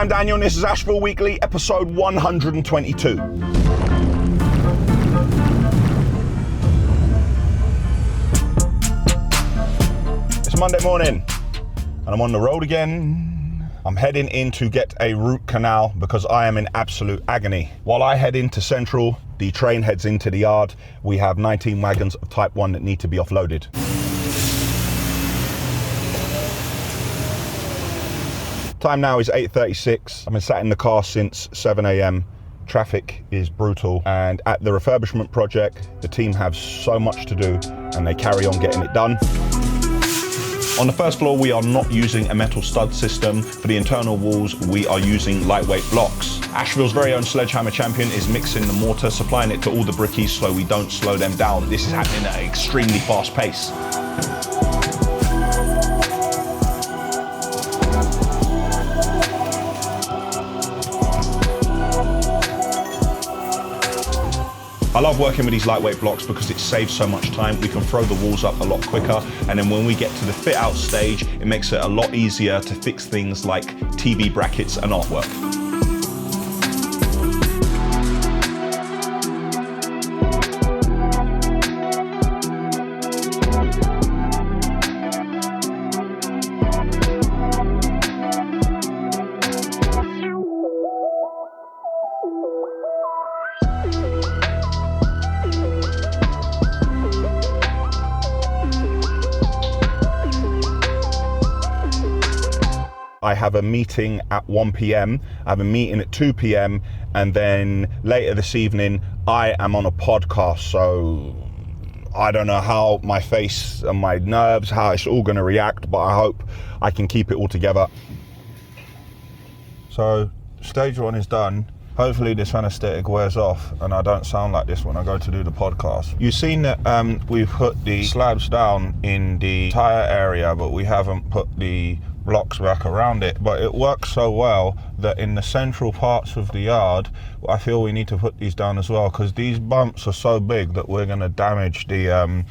I'm Daniel and this is Ashville Weekly, episode 122. It's Monday morning and I'm on the road again. I'm heading in to get a root canal because I am in absolute agony. While I head into Central, the train heads into the yard. We have 19 wagons of Type 1 that need to be offloaded. Time now is 8:36. I've been sat in the car since 7 a.m. Traffic is brutal, and at the Refurbishment Project, the team have so much to do and they carry on getting it done. On the first floor, we are not using a metal stud system. For the internal walls, we are using lightweight blocks. Ashville's very own sledgehammer champion is mixing the mortar, supplying it to all the brickies so we don't slow them down. This is happening at an extremely fast pace. I love working with these lightweight blocks because it saves so much time. We can throw the walls up a lot quicker, and then when we get to the fit out stage, it makes it a lot easier to fix things like TV brackets and artwork. I have a meeting at 1 p.m, I have a meeting at 2 p.m, and then later this evening, I am on a podcast. So I don't know how my face and my nerves, how it's all gonna react, but I hope I can keep it all together. So stage one is done. Hopefully this anesthetic wears off and I don't sound like this when I go to do the podcast. You've seen that we've put the slabs down in the tire area, but we haven't put the blocks back around it. But it works so well that in the central parts of the yard, I feel we need to put these down as well, because these bumps are so big that we're gonna damage the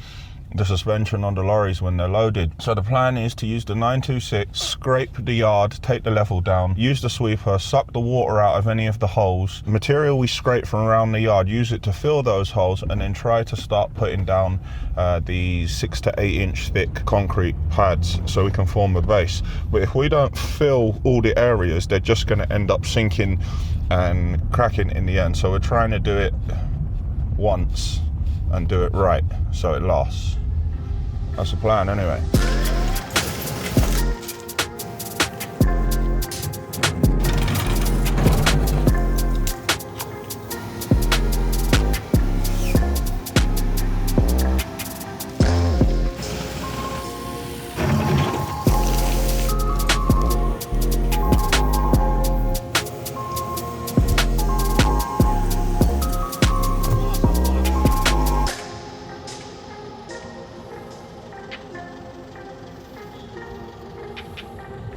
suspension on the lorries when they're loaded. So the plan is to use the 926, scrape the yard, take the level down, use the sweeper, suck the water out of any of the holes. Material we scrape from around the yard, use it to fill those holes, and then try to start putting down the 6 to 8 inch thick concrete pads so we can form a base. But if we don't fill all the areas, they're just gonna end up sinking and cracking in the end. So we're trying to do it once and do it right so it lasts. That's the plan anyway.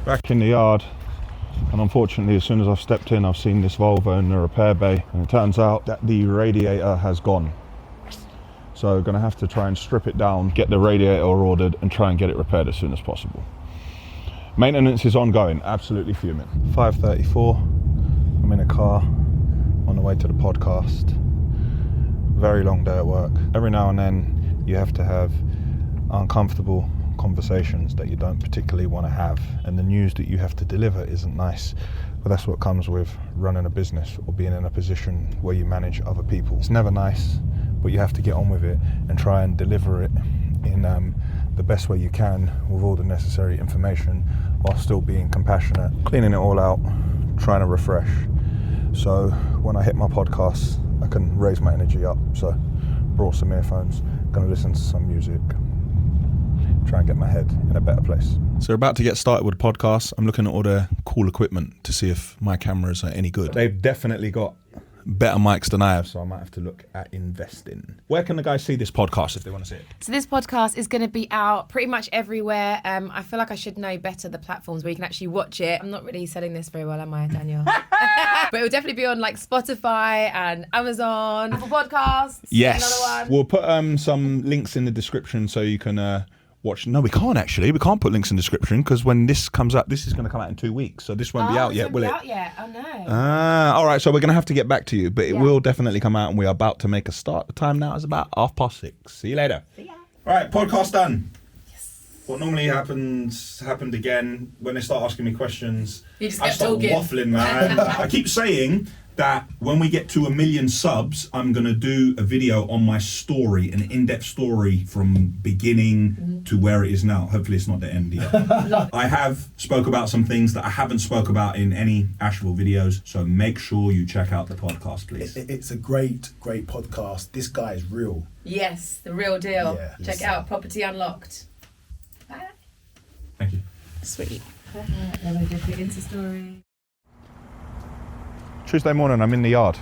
Back in the yard, and unfortunately as soon as I've stepped in, I've seen this Volvo in the repair bay, and it turns out that the radiator has gone. So gonna have to try and strip it down, get the radiator ordered, and try and get it repaired as soon as possible. Maintenance is ongoing, absolutely fuming. 5:34, I'm in a car on the way to the podcast. Very long day at work. Every now and then you have to have uncomfortable conversations that you don't particularly want to have, and the news that you have to deliver isn't nice, but that's what comes with running a business or being in a position where you manage other people. It's never nice, but you have to get on with it and try and deliver it in the best way you can with all the necessary information while still being compassionate, cleaning it all out, trying to refresh. So when I hit my podcast, I can raise my energy up. So brought some earphones, gonna listen to some music, try and get my head in a better place. So we're about to get started with the podcast. I'm looking at all the cool equipment to see if my cameras are any good. They've definitely got better mics than I have, so I might have to look at investing. Where can the guys see this podcast if they want to see it? So this podcast is going to be out pretty much everywhere. I feel like I should know better the platforms where you can actually watch it. I'm not really selling this very well, am I, Daniel? But it will definitely be on like Spotify and Amazon, Apple Podcasts. Yes. Another one. We'll put some links in the description so you can watch. No, we can't actually. We can't put links in the description because when this comes out, this is going to come out in 2 weeks. So this won't be out yet, will it? Out yet? Oh no. All right. So we're going to have to get back to you, but it will definitely come out, and we're about to make a start. The time now is about 6:30. See you later. See ya. All right, podcast done. What normally happened again when they start asking me questions. You just I kept start talking. waffling, man. I keep saying that when we get to 1 million subs, I'm gonna do a video on my story, an in-depth story from beginning to where it is now. Hopefully, it's not the end yet. I have spoke about some things that I haven't spoke about in any Ashville videos, so make sure you check out the podcast, please. It's a great podcast. This guy is real. Yes, the real deal. Yeah, Check it out, Property Unlocked. Bye. Thank you. Sweet. Then we did the Insta story. Tuesday morning, I'm in the yard.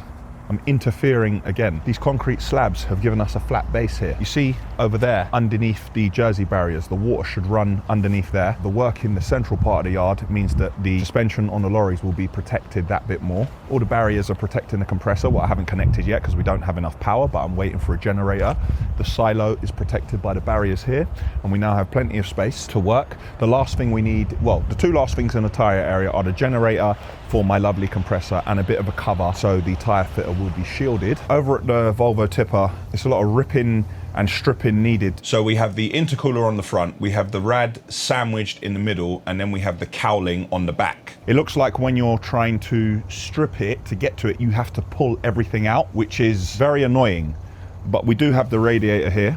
I'm interfering again. These concrete slabs have given us a flat base here. You see over there, underneath the Jersey barriers, the water should run underneath there. The work in the central part of the yard means that the suspension on the lorries will be protected that bit more. All the barriers are protecting the compressor, what I haven't connected yet because we don't have enough power, but I'm waiting for a generator. The silo is protected by the barriers here, and we now have plenty of space to work. The last thing we need, well, the two last things in the tyre area are the generator for my lovely compressor and a bit of a cover so the tyre fitter will be shielded. Over at the Volvo tipper, it's a lot of ripping and stripping needed. So we have the intercooler on the front, we have the rad sandwiched in the middle, and then we have the cowling on the back. It looks like when you're trying to strip it, to get to it, you have to pull everything out, which is very annoying. But we do have the radiator here.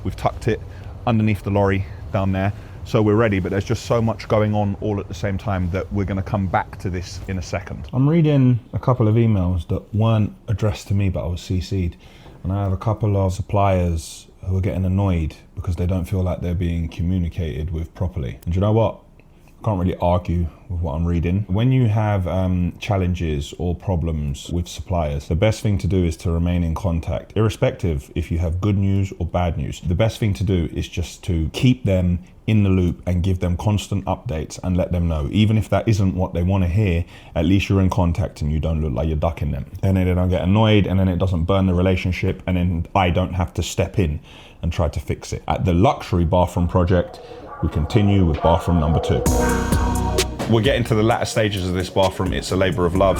We've tucked it underneath the lorry down there. So we're ready, but there's just so much going on all at the same time that we're going to come back to this in a second. I'm reading a couple of emails that weren't addressed to me, but I was CC'd. And I have a couple of suppliers who are getting annoyed because they don't feel like they're being communicated with properly. And do you know what? I can't really argue with what I'm reading. When you have challenges or problems with suppliers, the best thing to do is to remain in contact, irrespective if you have good news or bad news. The best thing to do is just to keep them in the loop and give them constant updates and let them know. Even if that isn't what they want to hear, at least you're in contact and you don't look like you're ducking them. And then they don't get annoyed, and then it doesn't burn the relationship, and then I don't have to step in and try to fix it. At the luxury bathroom project, we continue with bathroom number 2. We're getting to the latter stages of this bathroom. It's a labor of love.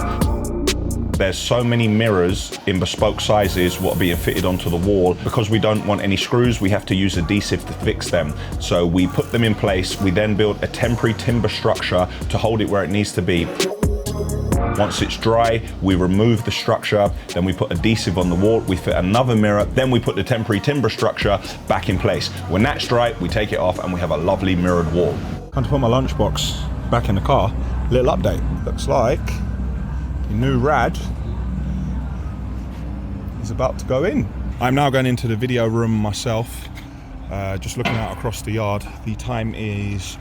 There's so many mirrors in bespoke sizes what are being fitted onto the wall. Because we don't want any screws, we have to use adhesive to fix them. So we put them in place. We then build a temporary timber structure to hold it where it needs to be. Once it's dry, we remove the structure, then we put adhesive on the wall, we fit another mirror, then we put the temporary timber structure back in place. When that's dry, we take it off and we have a lovely mirrored wall. Time to put my lunchbox back in the car. Little update. Looks like the new rad is about to go in. I'm now going into the video room myself, just looking out across the yard. The time is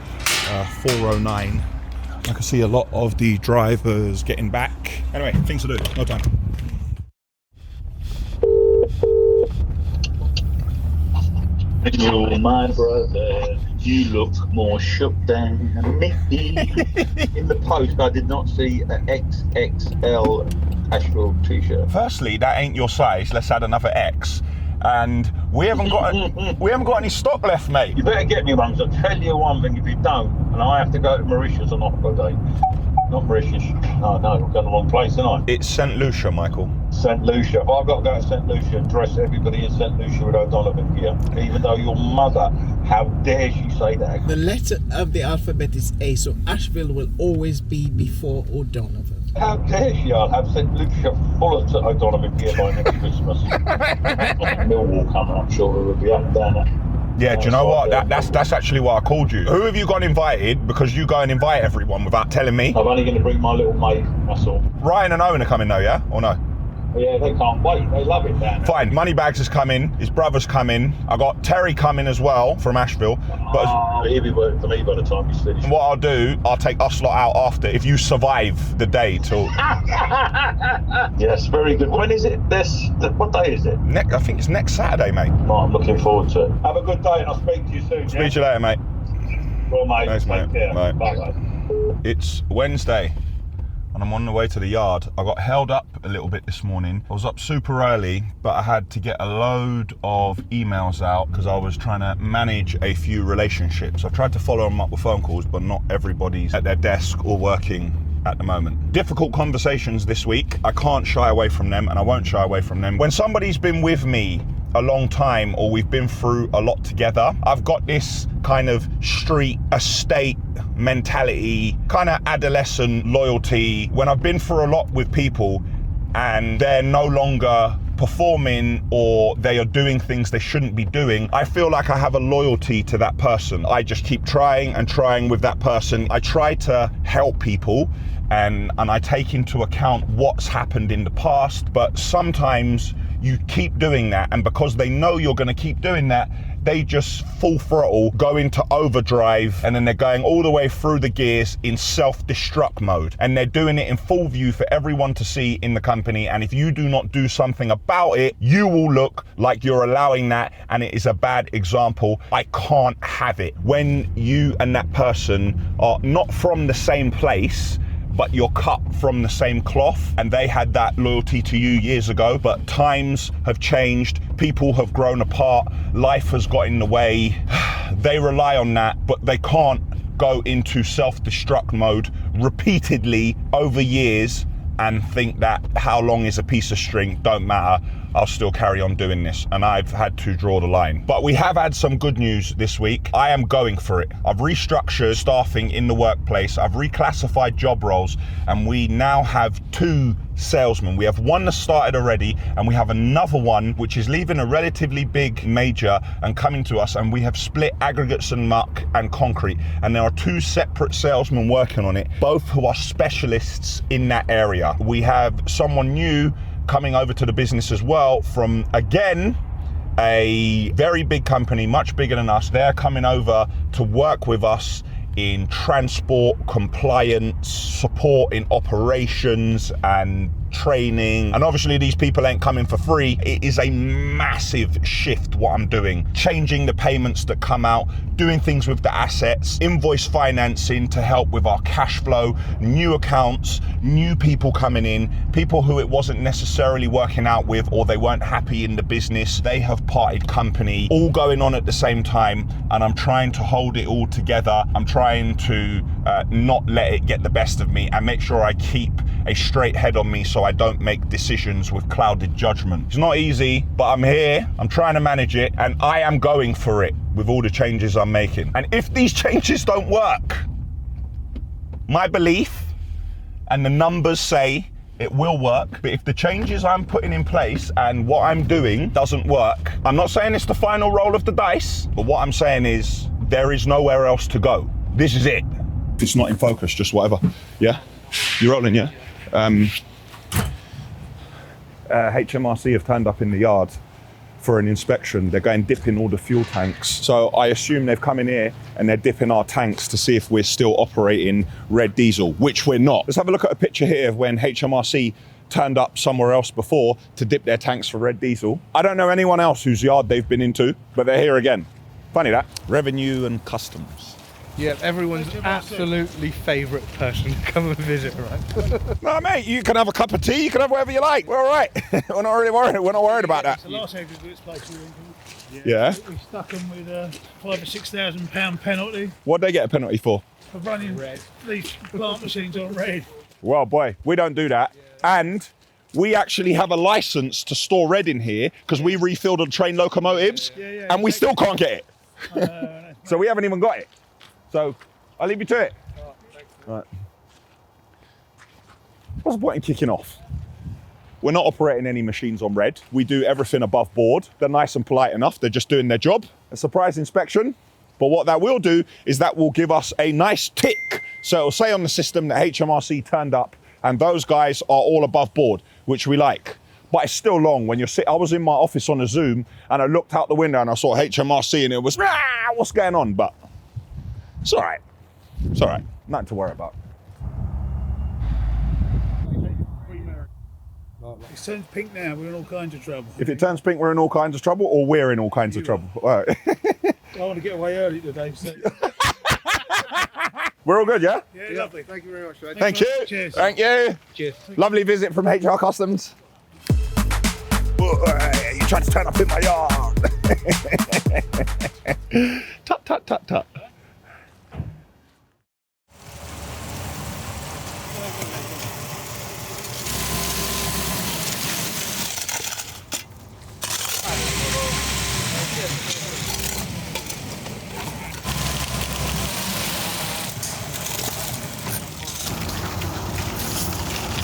4:09. I can see a lot of the drivers getting back. Anyway, things to do, no time. You're my brother, you look more shook than me. In the post, I did not see an XXL Ashville t-shirt. Firstly, that ain't your size. Let's add another X. And we haven't got any stock left, mate. You better get me one, because I'll tell you one thing, if you don't, and I have to go to Mauritius on holiday. Not Mauritius. Oh no, I've got the wrong place, haven't I? It's St. Lucia, Michael. St. Lucia. If I've got to go to St. Lucia and dress everybody in St. Lucia with O'Donovan gear, even though your mother, how dare she say that? The letter of the alphabet is A, so Ashville will always be before O'Donovan. How dare she? I'll have St. Lucia full of O'Donovan gear by next Christmas. Millwall coming, I'm sure it will be up and down there. Yeah, do you know what? That's actually why I called you. Who have you got invited? Because you go and invite everyone without telling me. I'm only going to bring my little mate, that's all. Ryan and Owen are coming though, yeah? Or no? Yeah, they can't wait. They love it down there. Fine, Moneybags is coming, his brother's coming. I got Terry coming as well from Ashville. But he'll be working for me by the time he's finished. what I'll do, I'll take us lot out after if you survive the day till. Yes, very good. When is it? What day is it? I think it's next Saturday, mate. Oh, I'm looking forward to it. Have a good day and I'll speak to you soon. Speak to you later, mate. Well, mate, Thanks, take mate. care. Bye. Bye. It's Wednesday, and and I'm on the way to the yard. I got held up a little bit this morning. I was up super early, but I had to get a load of emails out because I was trying to manage a few relationships. I've tried to follow them up with phone calls, but not everybody's at their desk or working at the moment. Difficult conversations this week. I can't shy away from them, and I won't shy away from them. When somebody's been with me a long time, or we've been through a lot together, I've got this kind of street estate mentality, kind of adolescent loyalty. When I've been through a lot with people and they're no longer performing or they are doing things they shouldn't be doing, I feel like I have a loyalty to that person. I just keep trying and trying with that person. I try to help people and I take into account what's happened in the past, but sometimes you keep doing that, and because they know you're going to keep doing that, they just full throttle, go into overdrive, and then they're going all the way through the gears in self-destruct mode, and they're doing it in full view for everyone to see in the company. And if you do not do something about it, you will look like you're allowing that, and it is a bad example. I can't have it. When you and that person are not from the same place, but you're cut from the same cloth, and they had that loyalty to you years ago, but times have changed, people have grown apart, life has got in the way, they rely on that, but they can't go into self-destruct mode repeatedly over years and think that how long is a piece of string, don't matter, I'll still carry on doing this. And I've had to draw the line. But we have had some good news this week. I am going for it. I've restructured staffing in the workplace. I've reclassified job roles, and we now have 2 salesmen. We have one that started already, and we have another one which is leaving a relatively big major and coming to us, and we have split aggregates and muck and concrete, and there are 2 separate salesmen working on it, both who are specialists in that area. We have someone new coming over to the business as well from, again, a very big company, much bigger than us. They're coming over to work with us in transport, compliance, support in operations and training. And obviously these people ain't coming for free. It is a massive shift what I'm doing. Changing the payments that come out, doing things with the assets, invoice financing to help with our cash flow, new accounts, new people coming in, people who it wasn't necessarily working out with or they weren't happy in the business. They have parted company, all going on at the same time, and I'm trying to hold it all together. I'm trying to not let it get the best of me and make sure I keep a straight head on me so I don't make decisions with clouded judgment. It's not easy, but I'm here, I'm trying to manage it, and I am going for it with all the changes I'm making. And if these changes don't work, my belief and the numbers say it will work, but if the changes I'm putting in place and what I'm doing doesn't work, I'm not saying it's the final roll of the dice, but what I'm saying is there is nowhere else to go. This is it. If it's not in focus, just whatever. Yeah? You're rolling, yeah? HMRC have turned up in the yard for an inspection. They're going dipping all the fuel tanks. So I assume they've come in here and they're dipping our tanks to see if we're still operating red diesel, which we're not. Let's have a look at a picture here of when HMRC turned up somewhere else before to dip their tanks for red diesel. I don't know anyone else whose yard they've been into, but they're here again. Funny that. Revenue and customs. Yeah, everyone's absolutely favourite person to come and visit, right? No, mate, you can have a cup of tea, you can have whatever you like. We're all right. We're not really worried. We're not worried about that. It's the last aggregates place we went to. Yeah. We stuck them with a £5,000 or £6,000 penalty What'd they get a penalty for? for running these plant machines on red. Well, boy, we don't do that. And we actually have a license to store red in here because we refilled on train locomotives and we still can't get it. So we haven't even got it. So I'll leave you to it. Right. What's the point in kicking off? We're not operating any machines on red. We do everything above board. They're nice and polite enough. They're just doing their job. A surprise inspection. But what that will do is that will give us a nice tick. So it'll say on the system that HMRC turned up and those guys are all above board, which we like. But it's still long when you're I was in my office on a Zoom and I looked out the window and I saw HMRC and it was, what's going on? But it's all right. It's all right. Nothing to worry about. It turns pink now, we're in all kinds of trouble. If it turns pink, we're in all kinds of trouble, or we're in all kinds of trouble. All right. I want to get away early today, so. We're all good, yeah? Yeah, lovely. Thank you very much. Thank you. Cheers. Thank you. Cheers. Lovely visit from HR Customs. You tried to turn up in my yard. Tut, tut, tut, tut.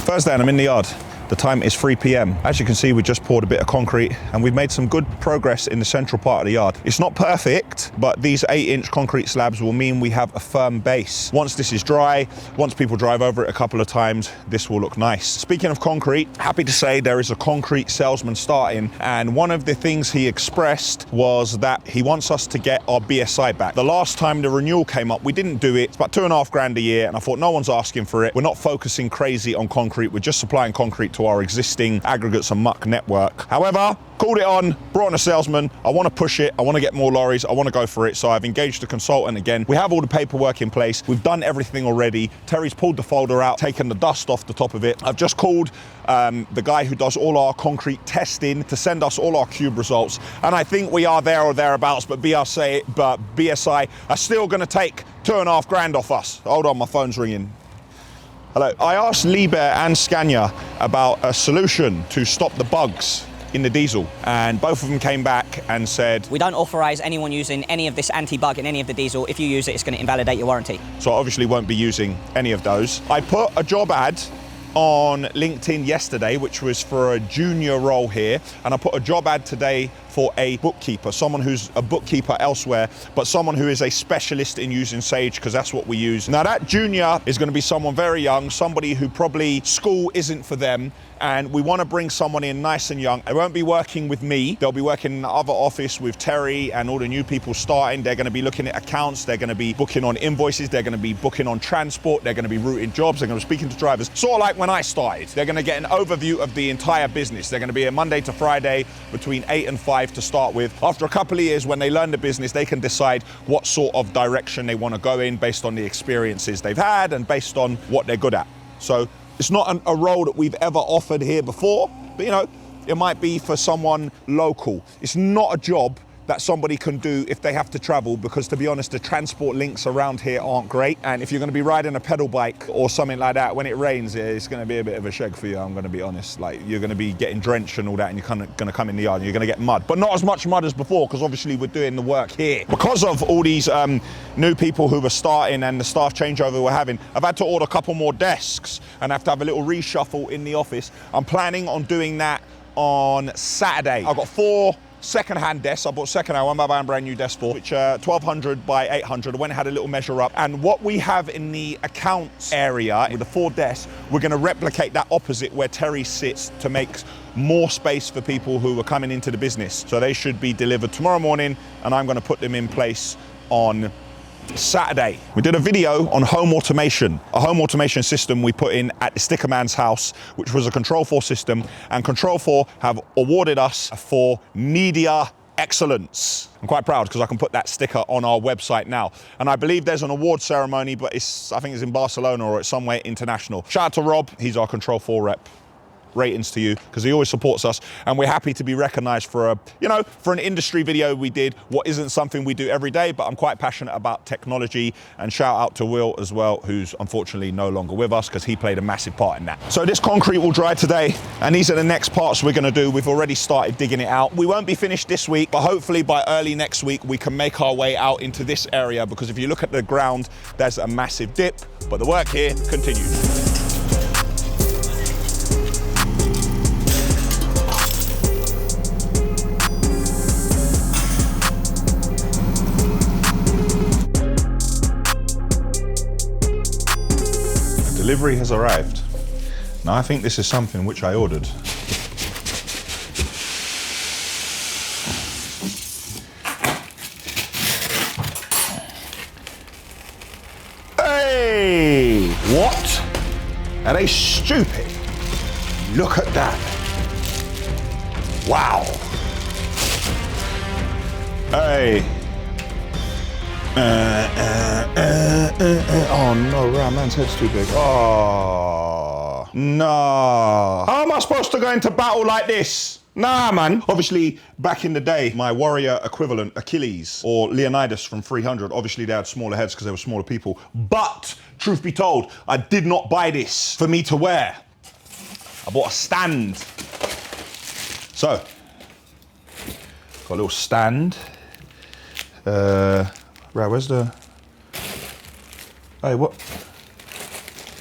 Thursday and I'm in the yard. The time is 3 p.m. As you can see, we just poured a bit of concrete and we've made some good progress in the central part of the yard. It's not perfect, but these 8-inch concrete slabs will mean we have a firm base. Once this is dry, once people drive over it a couple of times, this will look nice. Speaking of concrete, happy to say there is a concrete salesman starting, and one of the things he expressed was that he wants us to get our BSI back. The last time the renewal came up, we didn't do it. It's about $2.5 grand a year, and I thought no one's asking for it. We're not focusing crazy on concrete. We're just supplying concrete to our existing aggregates and muck network. However, called it on, brought on a salesman. I want to push it. I want to get more lorries. I want to go for it. So I've engaged a consultant again. We have all the paperwork in place. We've done everything already. Terry's pulled the folder out, taken the dust off the top of it. I've just called the guy who does all our concrete testing to send us all our cube results. And I think we are there or thereabouts, but BSI are still going to take $2.5 grand off us. Hold on, my phone's ringing. Hello. I asked Liebherr and Scania about a solution to stop the bugs in the diesel, and both of them came back and said, we don't authorise anyone using any of this anti-bug in any of the diesel. If you use it, it's going to invalidate your warranty. So I obviously won't be using any of those. I put a job ad on LinkedIn yesterday, which was for a junior role here, and I put a job ad today for a bookkeeper, someone who's a bookkeeper elsewhere, but someone who is a specialist in using Sage, because that's what we use. Now that junior is going to be someone very young, somebody who probably school isn't for them, and we want to bring someone in nice and young. They won't be working with me. They'll be working in the other office with Terry and all the new people starting. They're going to be looking at accounts. They're going to be booking on invoices. They're going to be booking on transport. They're going to be routing jobs. They're going to be speaking to drivers. Sort of like when I started. They're going to get an overview of the entire business. They're going to be a Monday to Friday between 8 and 5 to start with. After a couple of years, when they learn the business, they can decide what sort of direction they want to go in based on the experiences they've had and based on what they're good at. So it's not a role that we've ever offered here before, but you know, it might be for someone local. It's not a job that somebody can do if they have to travel, because to be honest, the transport links around here aren't great. And if you're going to be riding a pedal bike or something like that, when it rains, it's going to be a bit of a shag for you, I'm going to be honest. Like, you're going to be getting drenched and all that, and you're kind of going to come in the yard and you're going to get mud. But not as much mud as before, because obviously we're doing the work here. Because of all these new people who were starting and the staff changeover we're having, I've had to order a couple more desks and have to have a little reshuffle in the office. I'm planning on doing that on Saturday. I've got 4 second-hand desks. I bought second-hand, one by buying brand new desk for, which 1200 by 800. I went and had a little measure up, and what we have in the accounts area with the 4 desks, we're going to replicate that opposite where Terry sits to make more space for people who are coming into the business. So they should be delivered tomorrow morning, and I'm going to put them in place on Saturday. We did a video on home automation, a home automation system we put in at the Sticker Man's house, which was a Control 4 system, and Control 4 have awarded us for media excellence. I'm quite proud because I can put that sticker on our website now. And I believe there's an award ceremony, but I think it's in Barcelona or it's somewhere international. Shout out to Rob, he's our Control 4 rep. Ratings to you, because he always supports us, and we're happy to be recognized for for an industry video we did, what isn't something we do every day, but I'm quite passionate about technology. And shout out to Will as well, who's unfortunately no longer with us, because he played a massive part in that. So this concrete will dry today, and these are the next parts we're going to do. We've already started digging it out. We won't be finished this week, but hopefully by early next week we can make our way out into this area, because if you look at the ground, there's a massive dip, but the work here continues. Delivery has arrived. Now I think this is something which I ordered. Hey! What? Are they stupid? Look at that. Wow. Hey. Oh no, right, man's head's too big. Oh, no. How am I supposed to go into battle like this? Nah, man. Obviously, back in the day, my warrior equivalent, Achilles, or Leonidas from 300, obviously they had smaller heads because they were smaller people. But, truth be told, I did not buy this for me to wear. I bought a stand. So, got a little stand. Right, where's the... Hey, what?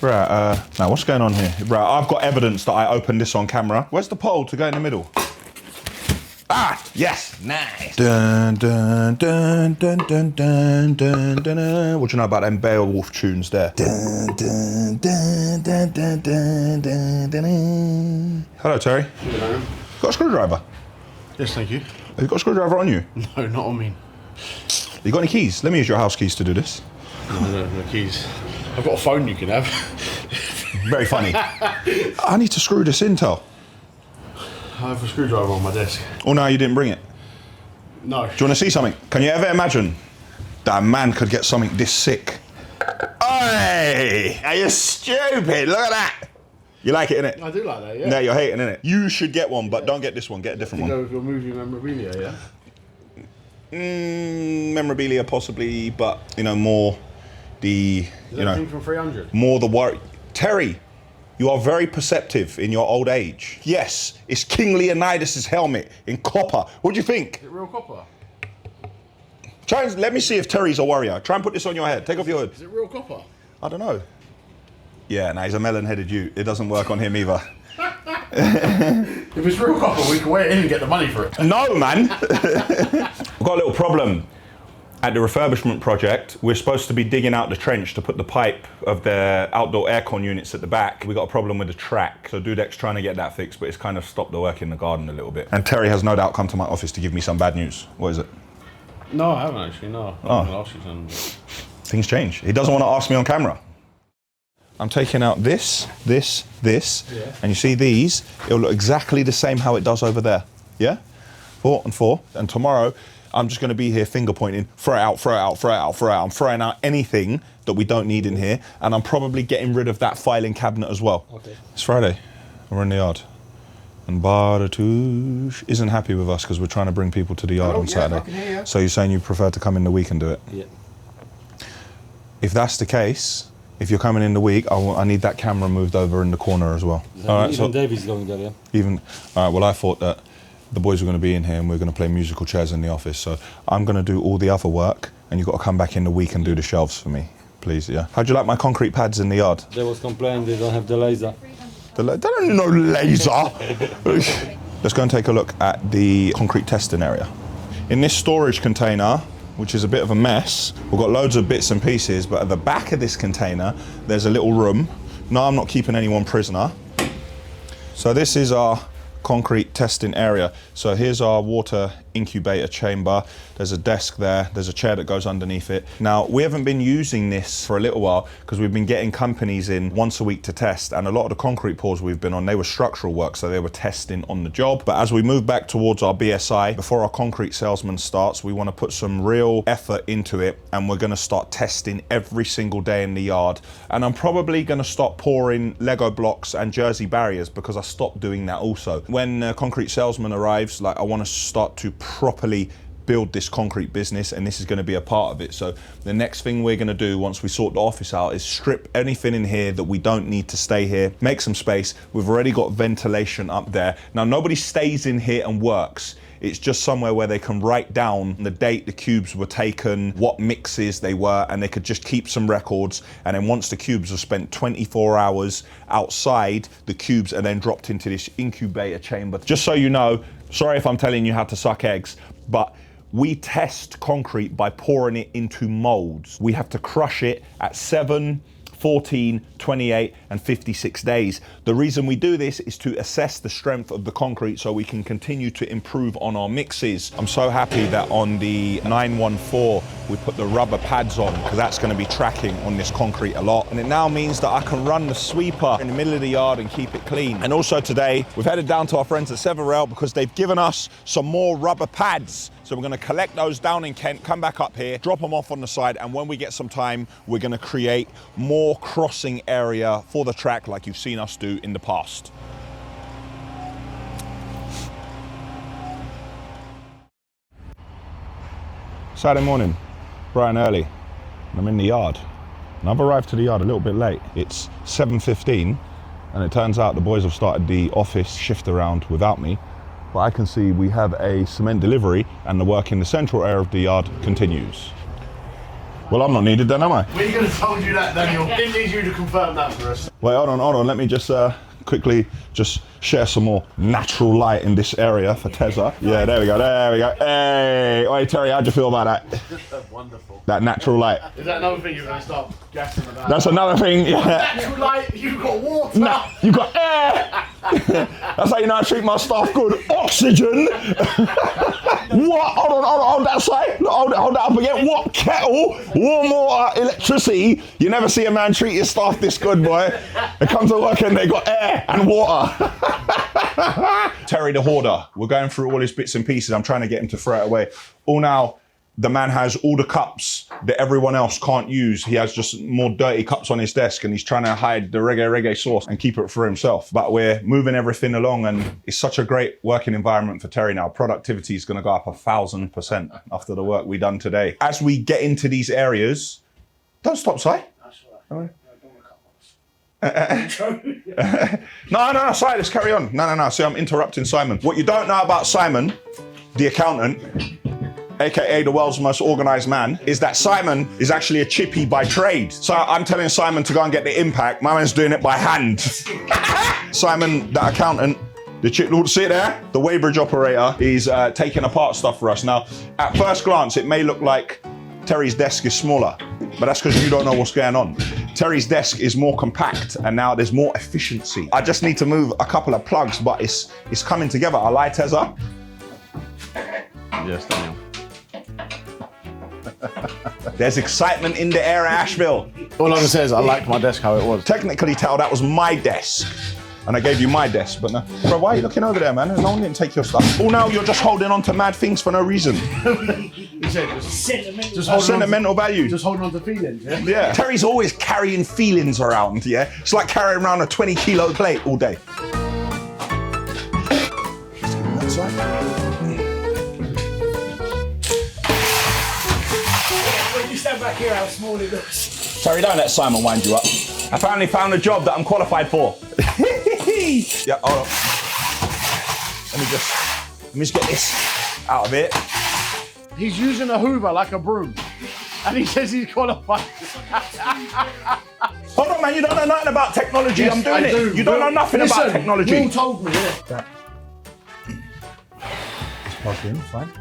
Right, now what's going on here? Right, I've got evidence that I opened this on camera. Where's the pole to go in the middle? Ah, yes, nice. Dun, dun, dun, dun, dun, dun, dun, dun, dun. What do you know about them Beowulf tunes there? Dun, dun, dun, dun, dun, dun, dun, dun. Hello, Terry. Hello. Got a screwdriver? Yes, thank you. Have you got a screwdriver on you? No, not on me. You got any keys? Let me use your house keys to do this. No keys. I've got a phone you can have. Very funny. I need to screw this in, Tal. I have a screwdriver on my desk. Oh, no, you didn't bring it? No. Do you want to see something? Can you ever imagine that a man could get something this sick? Hey! Are you stupid? Look at that! You like it, innit? I do like that, yeah. No, you're hating, innit? You should get one, but don't get this one. Get a different You one. go with your movie memorabilia, yeah? Memorabilia, possibly, but, you know, more the, Is that thing from 300? more the worry. Terry, you are very perceptive in your old age. Yes, it's King Leonidas' helmet in copper. What do you think? Is it real copper? Try and let me see if Terry's a warrior. Try and put this on your head. Take off your hood. Is it real copper? I don't know. Yeah, no, he's a melon-headed Ute. It doesn't work on him either. If it's real copper, we can wear it in and get the money for it. No, man. We've got a little problem. At the refurbishment project, we're supposed to be digging out the trench to put the pipe of the outdoor aircon units at the back. We got a problem with the track, so Dudek's trying to get that fixed, but it's kind of stopped the work in the garden a little bit. And Terry has no doubt come to my office to give me some bad news. What is it? No, I haven't actually, no. I haven't asked you something. Things change. He doesn't want to ask me on camera. I'm taking out this, Yeah. and you see these, it'll look exactly the same how it does over there. Yeah? 4 and 4. And tomorrow, I'm just going to be here finger pointing, throw it out, throw it out, throw it out, throw it out. I'm throwing out anything that we don't need in here, and I'm probably getting rid of that filing cabinet as well. Okay. It's Friday, we're in the yard, and Baratouche isn't happy with us because we're trying to bring people to the yard on Saturday. I can hear you. So you're saying you prefer to come in the week and do it? Yeah. If that's the case, if you're coming in the week, I need that camera moved over in the corner as well. All right, even David's going there, yeah? All right, well, I thought that the boys were going to be in here and we're going to play musical chairs in the office. So I'm going to do all the other work and you've got to come back in the week and do the shelves for me, please, yeah? How'd you like my concrete pads in the yard? They was complaining they don't have the laser. They don't need no laser. Let's go and take a look at the concrete testing area. In this storage container, which is a bit of a mess, we've got loads of bits and pieces, but at the back of this container, there's a little room. No, I'm not keeping anyone prisoner. So this is our concrete testing area. So here's our water incubator chamber. There's a desk there. There's a chair that goes underneath it. Now, we haven't been using this for a little while because we've been getting companies in once a week to test, and a lot of the concrete pours we've been on, they were structural work, so they were testing on the job. But as we move back towards our BSI, before our concrete salesman starts, we want to put some real effort into it, and we're going to start testing every single day in the yard. And I'm probably going to stop pouring Lego blocks and Jersey barriers because I stopped doing that also. When a concrete salesman arrives, like, I want to start to properly build this concrete business, and this is going to be a part of it. So the next thing we're going to do once we sort the office out is strip anything in here that we don't need to stay here, make some space. We've already got ventilation up there. Now, nobody stays in here and works. It's just somewhere where they can write down the date the cubes were taken, what mixes they were, and they could just keep some records. And then once the cubes are spent 24 hours outside, the cubes are then dropped into this incubator chamber. Just so you know, sorry if I'm telling you how to suck eggs, but we test concrete by pouring it into molds. We have to crush it at 7, 14, 28 and 56 days. The reason we do this is to assess the strength of the concrete so we can continue to improve on our mixes. I'm so happy that on the 914 we put the rubber pads on, because that's going to be tracking on this concrete a lot, and it now means that I can run the sweeper in the middle of the yard and keep it clean. And also today we've headed down to our friends at Severell because they've given us some more rubber pads So we're gonna collect those down in Kent, come back up here, drop them off on the side, and when we get some time, we're gonna create more crossing area for the track like you've seen us do in the past. Saturday morning, bright and early, and I'm in the yard. And I've arrived to the yard a little bit late. It's 7:15, and it turns out the boys have started the office shift around without me. But I can see we have a cement delivery, and the work in the central area of the yard continues. Well, I'm not needed then, am I? We could have told you that, Daniel. Didn't need you to confirm that for us. Wait, hold on. Let me just quickly just share some more natural light in this area for Tezza. Yeah, there we go. Hey, oi, Terry, how'd you feel about that? Wonderful. That natural light. Is that another thing you're going to start gassing about? That's another thing, yeah. Natural light, you've got water. Nah, you got air. That's how you know I treat my staff good. Oxygen. What? Hold that side. Hold that up again. What? Kettle, warm water, electricity. You never see a man treat his staff this good, boy. They come to work and they got air and water. Terry the hoarder. We're going through all his bits and pieces. I'm trying to get him to throw it away. All now, the man has all the cups that everyone else can't use. He has just more dirty cups on his desk, and he's trying to hide the reggae sauce and keep it for himself. But we're moving everything along, and it's such a great working environment for Terry now. Productivity is going to go up 1,000% after the work we've done today. As we get into these areas, don't stop, Si. No, Si, let's carry on. No. See, I'm interrupting Simon. What you don't know about Simon, the accountant, AKA the world's most organized man, is that Simon is actually a chippy by trade. So I'm telling Simon to go and get the impact. My man's doing it by hand. Simon, the accountant, see it there? The weighbridge operator is taking apart stuff for us. Now, at first glance, it may look like Terry's desk is smaller, but that's because you don't know what's going on. Terry's desk is more compact, and now there's more efficiency. I just need to move a couple of plugs, but it's coming together. I lie, Tezza? Yes, Daniel. There's excitement in the air, Ashville. All I can say is I liked my desk how it was. Technically, Tal, that was my desk. And I gave you my desk, but no. Bro, why are you looking over there, man? No one didn't take your stuff. Oh, now you're just holding on to mad things for no reason. He said Sentimental. Sentimental value. Just holding on to feelings, yeah? Yeah. Terry's always carrying feelings around, yeah? It's like carrying around a 20-kilo plate all day. That's When you stand back here, how small it looks. Terry, don't let Simon wind you up. I finally found a job that I'm qualified for. Yeah, hold on. Let me just get this out of it. He's using a Hoover like a broom. And he says he's qualified. Hold on, man, you don't know nothing about technology. Yes, I'm doing it. You don't know nothing about technology. Will told me, yeah. It's plugged in, fine.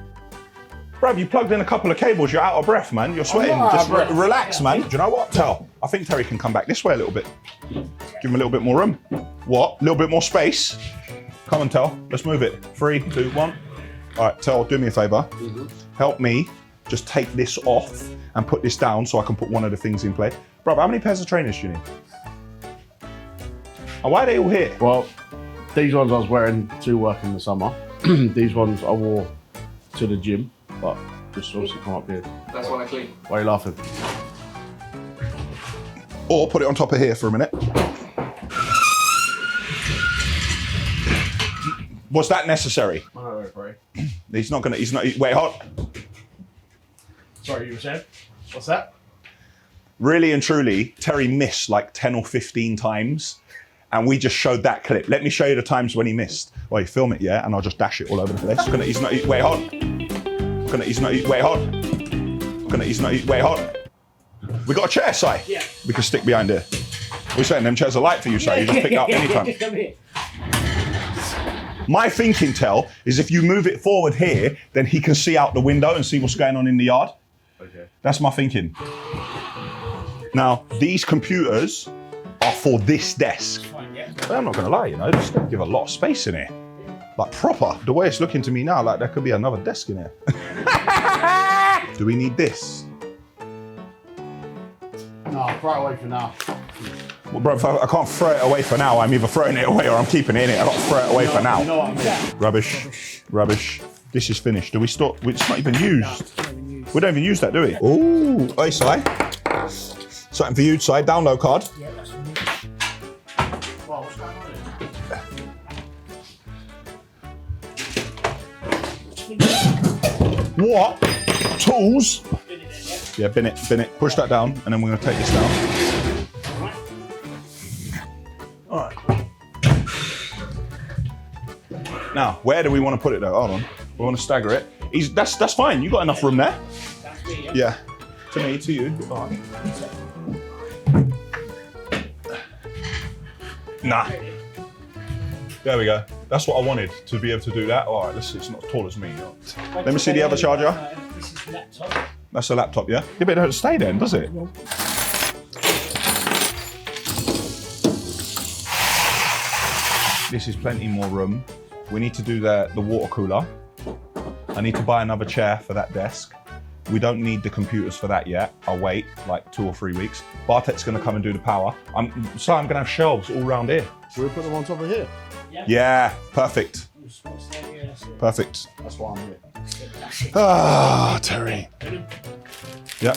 Bruv, you plugged in a couple of cables, you're out of breath, man. You're sweating. Just relax, man. Do you know what? I think Terry can come back this way a little bit. Give him a little bit more room. What? A little bit more space? Come on, Tel. Let's move it. 3, 2, 1. All right, Tel, do me a favor. Help me just take this off and put this down so I can put one of the things in place. Bruv, how many pairs of trainers do you need? And why are they all here? Well, these ones I was wearing to work in the summer. These ones I wore to the gym, but just obviously come up here. That's why I clean. Why are you laughing? Or put it on top of here for a minute. Was that necessary? He's not, wait, hold. Sorry, you were saying? What's that? Really and truly, Terry missed like 10 or 15 times, and we just showed that clip. Let me show you the times when he missed. Well, you film it, yeah, and I'll just dash it all over the place. Wait, hold. Wait, hold. We got a chair, Si? Yeah. We can stick behind here. We're saying them chairs are light for you, Si. You just pick it up anytime. My thinking, Tel, is if you move it forward here, then he can see out the window and see what's going on in the yard. Okay. That's my thinking. Now, these computers are for this desk. But I'm not gonna lie, you know, it's gonna give a lot of space in here. Like proper. The way it's looking to me now, like there could be another desk in here. Do we need this? No, throw it away for now. Well, bro, if I can't throw it away for now, I'm either throwing it away or I'm keeping it in it. I got to throw it away for now. You know what I mean? Rubbish, rubbish, This is finished. Do we stop? It's not even used. We don't even use that, do we? Ooh, hey, Si. Something for you, Si. Download card. Yeah, that's for me. Well, what's going on here? What? Tools? Yeah, bin it. Push that down, and then we're going to take this down. All right. Now, where do we want to put it though? Hold on. We want to stagger it. That's fine. You got enough room there. That's me, Yeah. To me, to you. All right. Nah. There we go. That's what I wanted, to be able to do that. All right, let's see. It's not as tall as me. Let me see the other charger. This is laptop. That's a laptop, yeah? Yeah, but it don't stay then, does it? This is plenty more room. We need to do the water cooler. I need to buy another chair for that desk. We don't need the computers for that yet. I'll wait like 2 or 3 weeks. Bartek's gonna come and do the power. I'm gonna have shelves all around here. Should we put them on top of here? Yeah, perfect. Perfect. That's why I'm here. Ah, Terry. Yeah,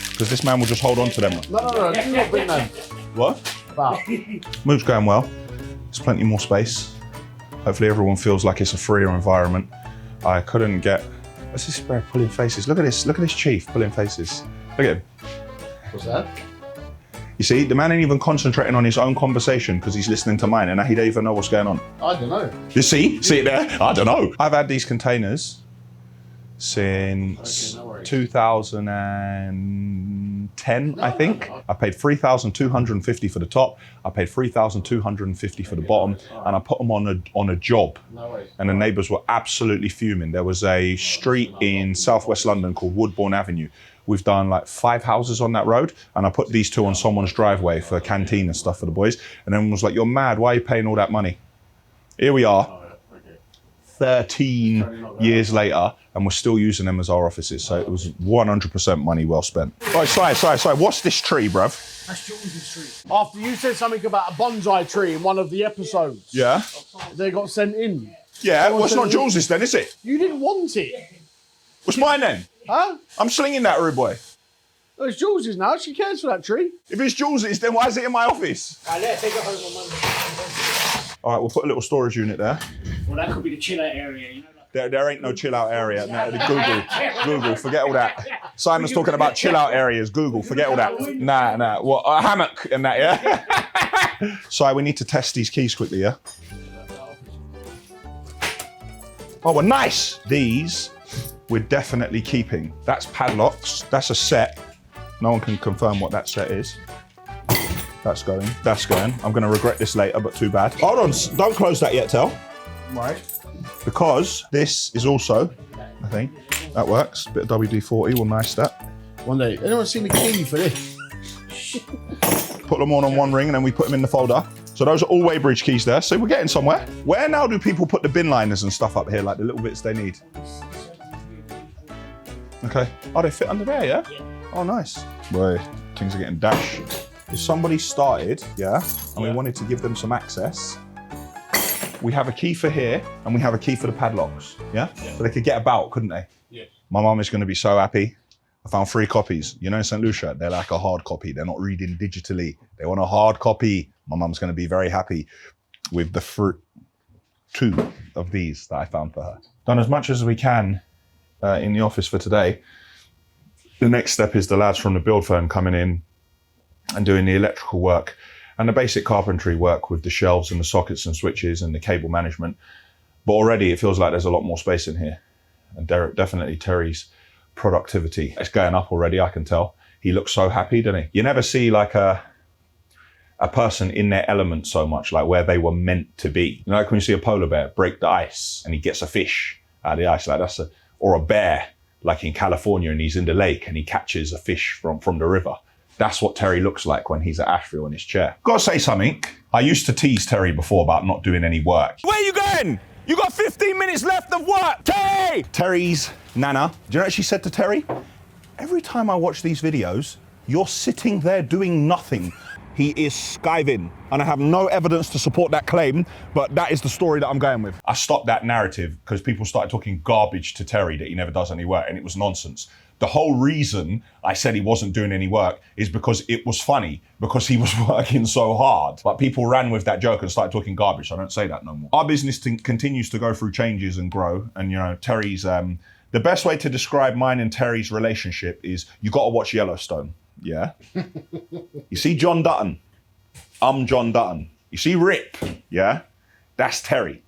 because this man will just hold on to them. No, this is not big man. What? Wow. Move's going well. There's plenty more space. Hopefully everyone feels like it's a freer environment. I couldn't get... What's this spray pulling faces? Look at this chief pulling faces. Look at him. What's that? You see, the man ain't even concentrating on his own conversation because he's listening to mine and he don't even know what's going on. I don't know. You see? See it there? I don't know. I've had these containers since 2010, I think. I paid $3,250 for the top. I paid $3,250 for the bottom, and I put them on a job. And the neighbours were absolutely fuming. There was a street in southwest London called Woodbourne Avenue. We've done like 5 houses on that road, and I put these 2 on someone's driveway for a canteen and stuff for the boys. And everyone was like, "You're mad, why are you paying all that money?" Here we are, 13 years later, and we're still using them as our offices. So it was 100% money well spent. Right, sorry, what's this tree, bruv? That's George's tree. After you said something about a bonsai tree in one of the episodes. Yeah? They got sent in. Yeah, well, it's not Jules's then, is it? You didn't want it. What's mine then? Huh? I'm slinging that, rude boy. Well, it's Jules's now. She cares for that tree. If it's Jules's, then why is it in my office? Right, let's take it home on Monday. All right, we'll put a little storage unit there. Well, that could be the chill out area, you know. There ain't no chill out area. No, Google, forget all that. Simon's talking about chill out areas. Google, forget all that. Nah. What, a hammock and that, yeah? So we need to test these keys quickly, yeah? Oh, well, nice. These we're definitely keeping. That's padlocks. That's a set. No one can confirm what that set is. That's going. I'm going to regret this later, but too bad. Hold on, don't close that yet, Tel. Right. Because this is also, I think, that works. Bit of WD-40 will nice that. One day. Anyone seen the key for this? Put them all on one ring and then we put them in the folder. So those are all Weybridge keys there. So we're getting somewhere. Where now do people put the bin liners and stuff up here, like the little bits they need? Okay. Oh, they fit under there, yeah? Oh, nice. Boy, things are getting dashed. If somebody started, yeah, and we wanted to give them some access, we have a key for here and we have a key for the padlocks, yeah? So they could get about, couldn't they? Yeah. My mum is going to be so happy. I found 3 copies. You know, in St. Lucia, they're like a hard copy. They're not reading digitally. They want a hard copy. My mum's going to be very happy with the 2 of these that I found for her. Done as much as we can in the office for today. The next step is the lads from the build firm coming in and doing the electrical work and the basic carpentry work with the shelves and the sockets and switches and the cable management. But already it feels like there's a lot more space in here. And definitely Terry's productivity, it's going up already, I can tell. He looks so happy, doesn't he? You never see like a person in their element so much, like where they were meant to be. You know, like when you see a polar bear break the ice and he gets a fish out of the ice, like or a bear, like in California, and he's in the lake and he catches a fish from the river. That's what Terry looks like when he's at Ashville in his chair. Gotta say something. I used to tease Terry before about not doing any work. Where you going? You got 15 minutes left of work, Terry! Terry's nana, do you know what she said to Terry? Every time I watch these videos, you're sitting there doing nothing. He is skiving. And I have no evidence to support that claim, but that is the story that I'm going with. I stopped that narrative because people started talking garbage to Terry that he never does any work, and it was nonsense. The whole reason I said he wasn't doing any work is because it was funny, because he was working so hard. But people ran with that joke and started talking garbage, so I don't say that no more. Our business continues to go through changes and grow, and you know, Terry's, the best way to describe mine and Terry's relationship is you gotta watch Yellowstone, yeah? You see John Dutton? I'm John Dutton. You see Rip, yeah? That's Terry.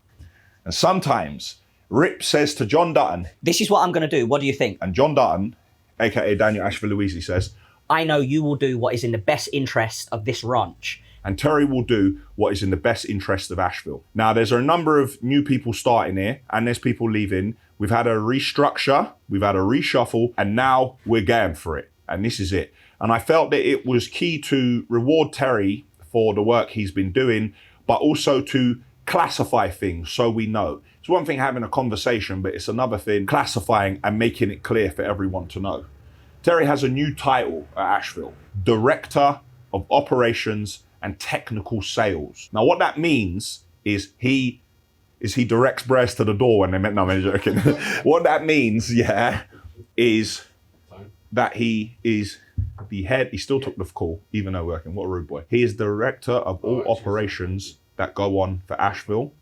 And sometimes Rip says to John Dutton, "This is what I'm going to do. What do you think?" And John Dutton, aka Daniel Ashville LOUISY, says, "I know you will do what is in the best interest of this ranch." And Terry will do what is in the best interest of Ashville. Now, there's a number of new people starting here, and there's people leaving. We've had a restructure, we've had a reshuffle, and now we're going for it. And this is it. And I felt that it was key to reward Terry for the work he's been doing, but also to classify things so we know. It's one thing having a conversation, but it's another thing classifying and making it clear for everyone to know. Terry has a new title at Ashville, Director of Operations and Technical Sales. Now what that means is he directs Brez to the door when they met. No, I'm joking. What that means, yeah, is that he is the head. He still took the call, even though working. What a rude boy. He is director of all operations that go on for Ashville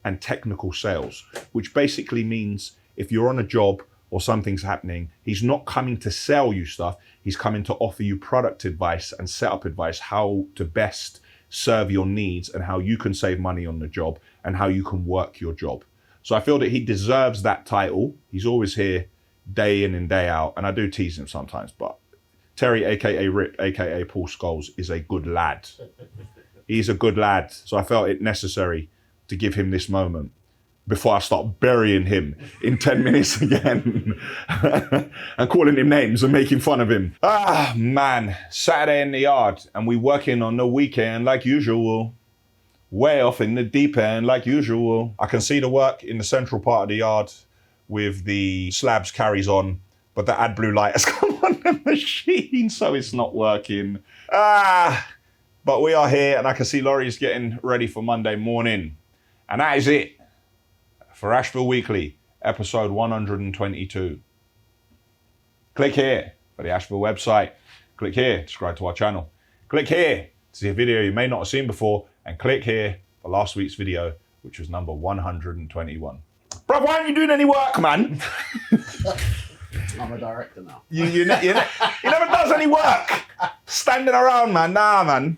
and technical sales, which basically means if you're on a job or something's happening, he's not coming to sell you stuff. He's coming to offer you product advice and setup advice, how to best serve your needs and how you can save money on the job and how you can work your job. So I feel that he deserves that title. He's always here day in and day out, and I do tease him sometimes, but Terry, aka Rip, aka Paul Scholes, is a good lad. He's a good lad, so I felt it necessary to give him this moment before I start burying him in 10 minutes again and calling him names and making fun of him. Ah, man, Saturday in the yard, and we working on the weekend like usual. Way off in the deep end like usual. I can see the work in the central part of the yard with the slabs carries on, but the AdBlue light has come on the machine, so it's not working. But we are here, and I can see Laurie's getting ready for Monday morning. And that is it for Ashville Weekly, episode 122. Click here for the Ashville website. Click here to subscribe to our channel. Click here to see a video you may not have seen before, and click here for last week's video, which was number 121. Bro, why aren't you doing any work, man? I'm a director now. You never does any work. Standing around, man. Nah, man.